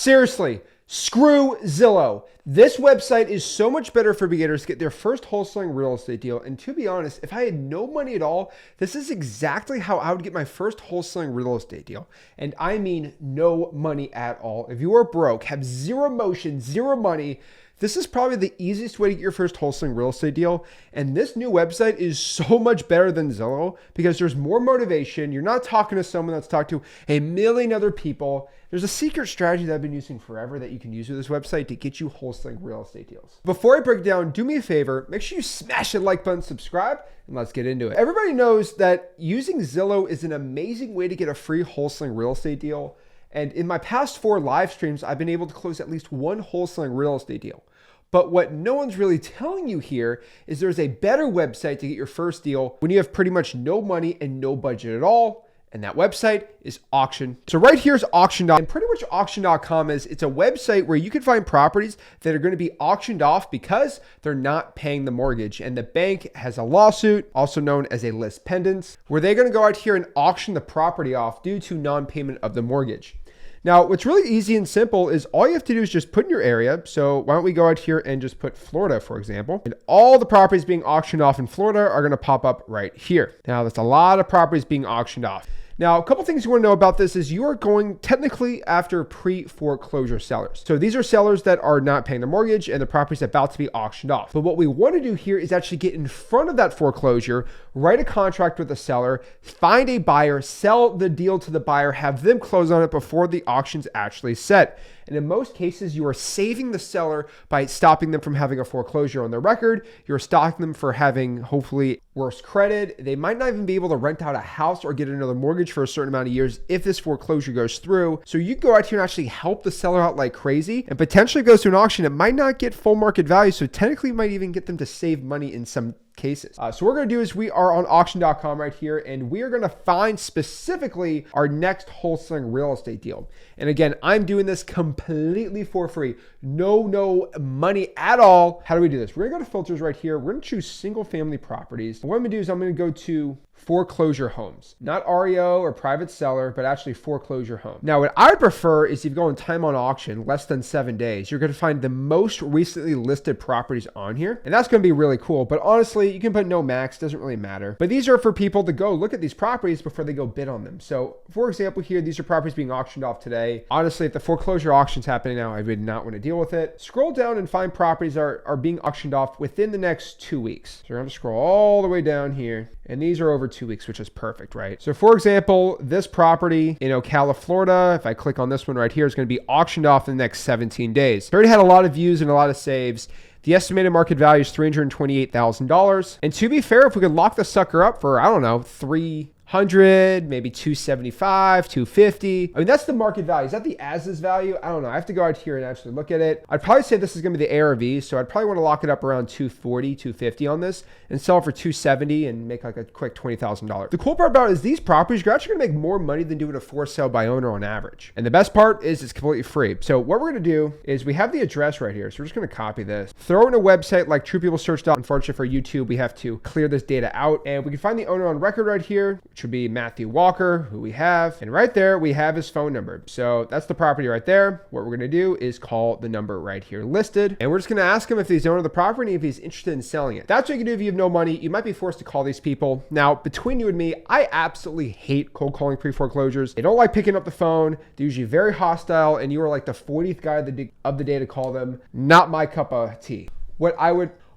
Seriously, screw Zillow. This website is so much better for beginners to get their first wholesaling real estate deal. And to be honest, if I had no money at all, this is exactly how I would get my first wholesaling real estate deal. And I mean no money at all. If you are broke, have zero motion, zero money, this is probably the easiest way to get your first wholesaling real estate deal. And this new website is so much better than Zillow because there's more motivation. You're not talking to someone that's talked to a million other people. There's a secret strategy that I've been using forever that you can use with this website to get you wholesaling real estate deals. Before I break down, do me a favor, make sure you smash that like button, subscribe, and let's get into it. Everybody knows that using Zillow is an amazing way to get a free wholesaling real estate deal. And in my past 4 live streams, I've been able to close at least one wholesaling real estate deal. But what no one's really telling you here is there's a better website to get your first deal when you have pretty much no money and no budget at all. And that website is auction. So right here is auction.com. And pretty much auction.com it's a website where you can find properties that are going to be auctioned off because they're not paying the mortgage. And the bank has a lawsuit, also known as a lis pendens, where they're going to go out here and auction the property off due to non-payment of the mortgage. Now, what's really easy and simple is all you have to do is just put in your area. So why don't we go out here and just put Florida, for example, and all the properties being auctioned off in Florida are going to pop up right here. Now, that's a lot of properties being auctioned off. Now, a couple things you want to know about this is you are going technically after pre-foreclosure sellers. So these are sellers that are not paying their mortgage and the property is about to be auctioned off. But what we want to do here is actually get in front of that foreclosure, write a contract with the seller, find a buyer, sell the deal to the buyer, have them close on it before the auction's actually set. And in most cases, you are saving the seller by stopping them from having a foreclosure on their record. You're stopping them for having hopefully worse credit. They might not even be able to rent out a house or get another mortgage for a certain amount of years if this foreclosure goes through. So you go out here and actually help the seller out like crazy and potentially goes to an auction. It might not get full market value. So technically you might even get them to save money in some cases. So what we're going to do is we are on auction.com right here, and we are going to find specifically our next wholesaling real estate deal. And again, I'm doing this completely for free. No money at all. How do we do this? We're going to go to filters right here. We're going to choose single family properties. And what I'm going to do is I'm going to go to foreclosure homes, not REO or private seller, but actually foreclosure home. Now, what I prefer is if you go on time on auction, less than 7 days, you're going to find the most recently listed properties on here. And that's going to be really cool. But honestly, you can put no max, doesn't really matter. But these are for people to go look at these properties before they go bid on them. So for example, here, these are properties being auctioned off today. Honestly, if the foreclosure auction's happening now, I would not want to deal with it. Scroll down and find properties are being auctioned off within the next 2 weeks. So we're going to scroll all the way down here. And these are over 2 weeks, which is perfect, right? So for example, this property in Ocala, Florida, if I click on this one right here, is going to be auctioned off in the next 17 days. It's already had a lot of views and a lot of saves. The estimated market value is $328,000. And to be fair, if we could lock the sucker up for, I don't know, 300, maybe 275, 250. I mean, that's the market value. Is that the as-is value? I don't know. I have to go out here and actually look at it. I'd probably say this is going to be the ARV. So I'd probably want to lock it up around 240, 250 on this and sell it for 270 and make like a quick $20,000. The cool part about it is these properties, you're actually going to make more money than doing a for sale by owner on average. And the best part is it's completely free. So what we're going to do is we have the address right here. So we're just going to copy this, throw it in a website like TruePeopleSearch. Unfortunately for YouTube, we have to clear this data out and we can find the owner on record right here, which would be Matthew Walker, who we have. And right there, we have his phone number. So that's the property right there. What we're going to do is call the number right here listed. And we're just going to ask him if he's the owner of the property, if he's interested in selling it. That's what you can do if you have no money. You might be forced to call these people. Now, between you and me, I absolutely hate cold calling pre-foreclosures. They don't like picking up the phone. They're usually very hostile. And you are like the 40th guy of the day to call them. Not my cup of tea.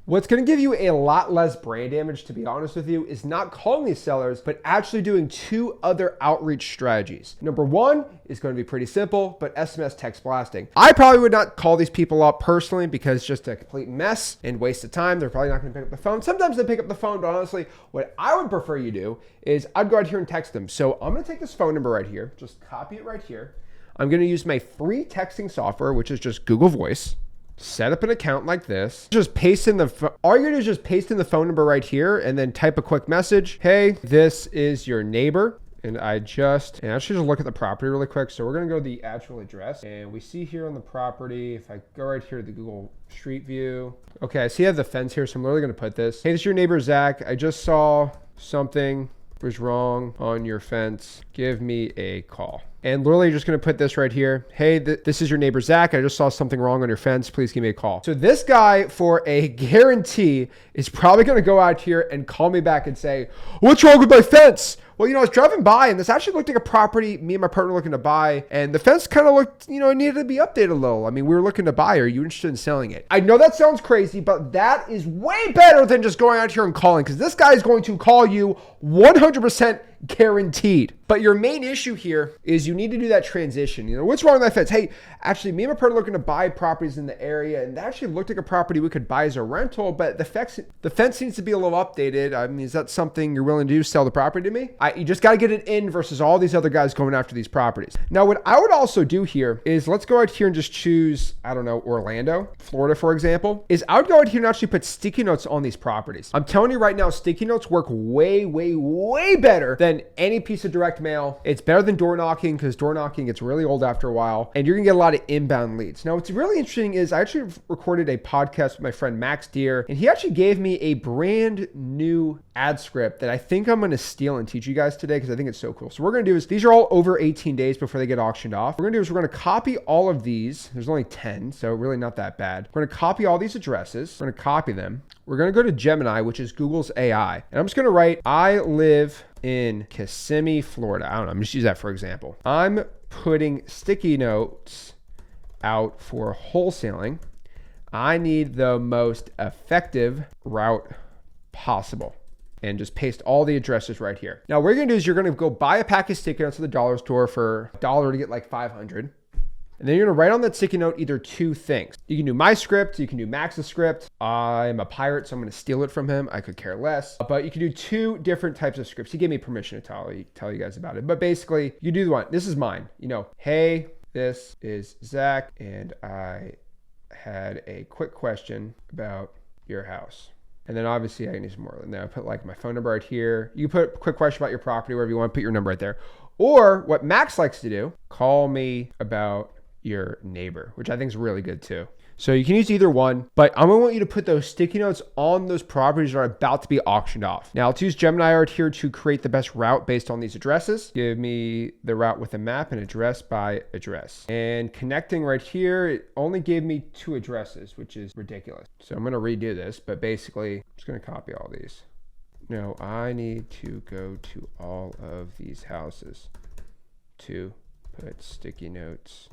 What's going to give you a lot less brain damage, to be honest with you, is not calling these sellers, but actually doing 2 other outreach strategies. Number 1 is going to be pretty simple, but SMS text blasting. I probably would not call these people up personally because it's just a complete mess and waste of time. They're probably not going to pick up the phone. Sometimes they pick up the phone, but honestly, what I would prefer you do is I'd go out here and text them. So I'm going to take this phone number right here, just copy it right here. I'm going to use my free texting software, which is just Google Voice. Set up an account like this. Just paste in all you're gonna do is just paste in the phone number right here and then type a quick message. Hey, this is your neighbor. And I should just look at the property really quick. So we're gonna go to the actual address and we see here on the property, if I go right here to the Google Street View. Okay, I see I have the fence here. So I'm literally gonna put this. Hey, this is your neighbor, Zach. I just saw something was wrong on your fence, give me a call. And literally just going to put this right here. Hey, this is your neighbor, Zach. I just saw something wrong on your fence. Please give me a call. So this guy, for a guarantee, is probably going to go out here and call me back and say, what's wrong with my fence? Well, I was driving by and this actually looked like a property me and my partner were looking to buy. And the fence kind of looked, it needed to be updated a little. I mean, we were looking to buy. Are you interested in selling it? I know that sounds crazy, but that is way better than just going out here and calling, because this guy is going to call you 100% guaranteed. But your main issue here is you need to do that transition. What's wrong with that fence? Hey, actually, me and my partner are looking to buy properties in the area, and that actually looked like a property we could buy as a rental, but the fence needs to be a little updated. I mean, is that something you're willing to do, sell the property to me? You just got to get it in versus all these other guys going after these properties. Now, what I would also do here is, let's go out here and just choose, I don't know, Orlando, Florida, for example, is I would go out here and actually put sticky notes on these properties. I'm telling you right now, sticky notes work way, way, way better than any piece of direct mail. It's better than door knocking, because door knocking gets really old after a while, and you're gonna get a lot of inbound leads. Now, what's really interesting is I actually recorded a podcast with my friend Max Deer, and he actually gave me a brand new ad script that I think I'm gonna steal and teach you guys today, because I think it's so cool. So what we're gonna do is, these are all over 18 days before they get auctioned off. What we're gonna do is we're gonna copy all of these. There's only 10, so really not that bad. We're gonna copy all these addresses. We're gonna copy them. We're gonna go to Gemini, which is Google's AI, and I'm just gonna write, I live in Kissimmee, Florida. I don't know, I'm just use that for example. I'm putting sticky notes out for wholesaling. I need the most effective route possible. And just paste all the addresses right here. Now, what you're gonna do is you're gonna go buy a pack of sticky notes at the dollar store for $1 to get like 500. And then you're gonna write on that sticky note either two things. You can do my script, you can do Max's script. I'm a pirate, so I'm gonna steal it from him. I could care less. But you can do two different types of scripts. He gave me permission to tell you guys about it. But basically, you do the one. This is mine. Hey, this is Zach, and I had a quick question about your house. And then obviously I need some more. And then I put like my phone number right here. You put a quick question about your property, wherever you want, put your number right there. Or what Max likes to do, call me about your neighbor, which I think is really good too. So you can use either one, but I'm gonna want you to put those sticky notes on those properties that are about to be auctioned off. Now, let's use Gemini Art here to create the best route based on these addresses. Give me the route with a map and address by address. And connecting right here, it only gave me 2 addresses, which is ridiculous. So I'm gonna redo this, but basically, I'm just gonna copy all these. No, I need to go to all of these houses to put sticky notes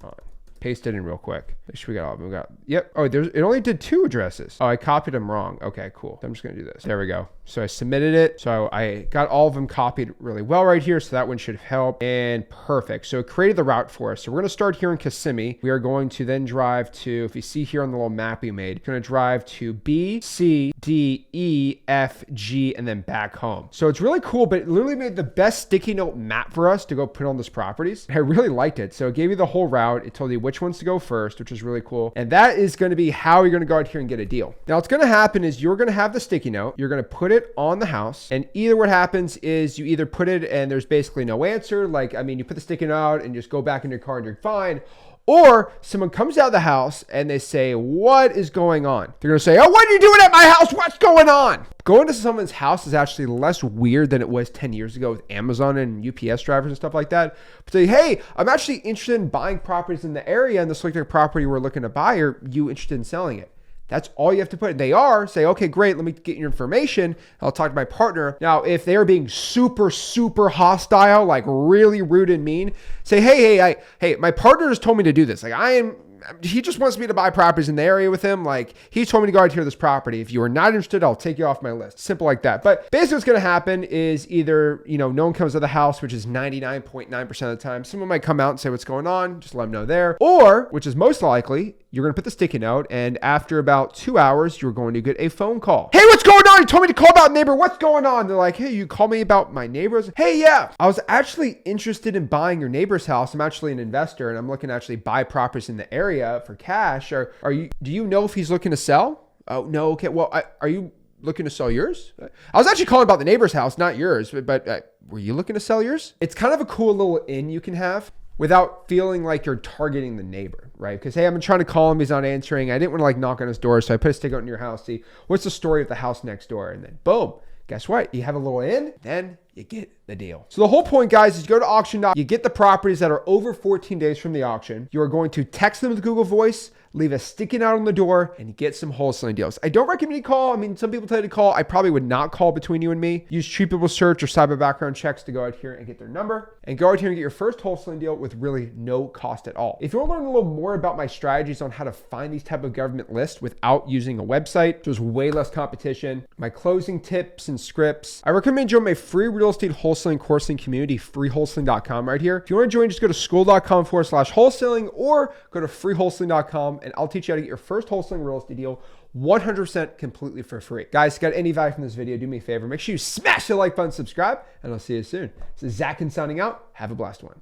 on. Paste it in real quick. Make sure we got all of them. We got, yep. Oh, it only did 2 addresses. Oh, I copied them wrong. Okay, cool. So I'm just gonna do this. There we go. So I submitted it. So I got all of them copied really well right here. So that one should help. And perfect. So it created the route for us. So we're gonna start here in Kissimmee. We are going to then drive to, if you see here on the little map we made, gonna drive to B, C, D, E, F, G, and then back home. So it's really cool, but it literally made the best sticky note map for us to go put on those properties. I really liked it. So it gave you the whole route. It told you which ones to go first, which is really cool. And that is going to be how you're going to go out here and get a deal. Now, what's going to happen is you're going to have the sticky note. You're going to put it on the house. And either what happens is you either put it and there's basically no answer. Like, I mean, you put the sticky note out and just go back in your car and you're fine. Or someone comes out of the house and they say, what is going on? They're going to say, oh, what are you doing at my house? What's going on? Going to someone's house is actually less weird than it was 10 years ago with Amazon and UPS drivers and stuff like that. But say, hey, I'm actually interested in buying properties in the area, and this looks like a property we're looking to buy. Are you interested in selling it? That's all you have to put. They are. Say, okay, great. Let me get your information. I'll talk to my partner. Now, if they are being super, super hostile, like really rude and mean, say, hey, my partner just told me to do this. Like he just wants me to buy properties in the area with him. Like he told me to go out here to this property. If you are not interested, I'll take you off my list. Simple like that. But basically what's going to happen is either, no one comes to the house, which is 99.9% of the time. Someone might come out and say what's going on. Just let them know there. Or, which is most likely, you're going to put the sticky note, and after about 2 hours, you're going to get a phone call. Hey, what's going on? You told me to call about neighbor. What's going on? They're like, hey, you called me about my neighbors. Hey, yeah, I was actually interested in buying your neighbor's house. I'm actually an investor, and I'm looking to actually buy properties in the area for cash. Do you know if he's looking to sell? Oh, no. Okay. Well, are you looking to sell yours? I was actually calling about the neighbor's house, not yours, but were you looking to sell yours? It's kind of a cool little in you can have without feeling like you're targeting the neighbor, right? Because, hey, I've been trying to call him. He's not answering. I didn't want to knock on his door. So I put a stick out in your house. See, what's the story of the house next door? And then boom, guess what? You have a little in, then you get the deal. So the whole point, guys, is you go to auction. You get the properties that are over 14 days from the auction. You are going to text them with Google Voice, leave a sticky note on the door, and you get some wholesaling deals. I don't recommend you call. I mean, some people tell you to call. I probably would not call between you and me. Use Cheap People Search or cyber background checks to go out here and get their number, and go out here and get your first wholesaling deal with really no cost at all. If you want to learn a little more about my strategies on how to find these type of government lists without using a website, there's way less competition, my closing tips and scripts, I recommend you join my free real estate wholesaling coursing community, freewholesaling.com right here. If you want to join, just go to school.com/wholesaling or go to freewholesaling.com and I'll teach you how to get your first wholesaling real estate deal 100% completely for free. Guys, got any value from this video, do me a favor. Make sure you smash the like button, subscribe, and I'll see you soon. This is Zach signing out. Have a blessed one.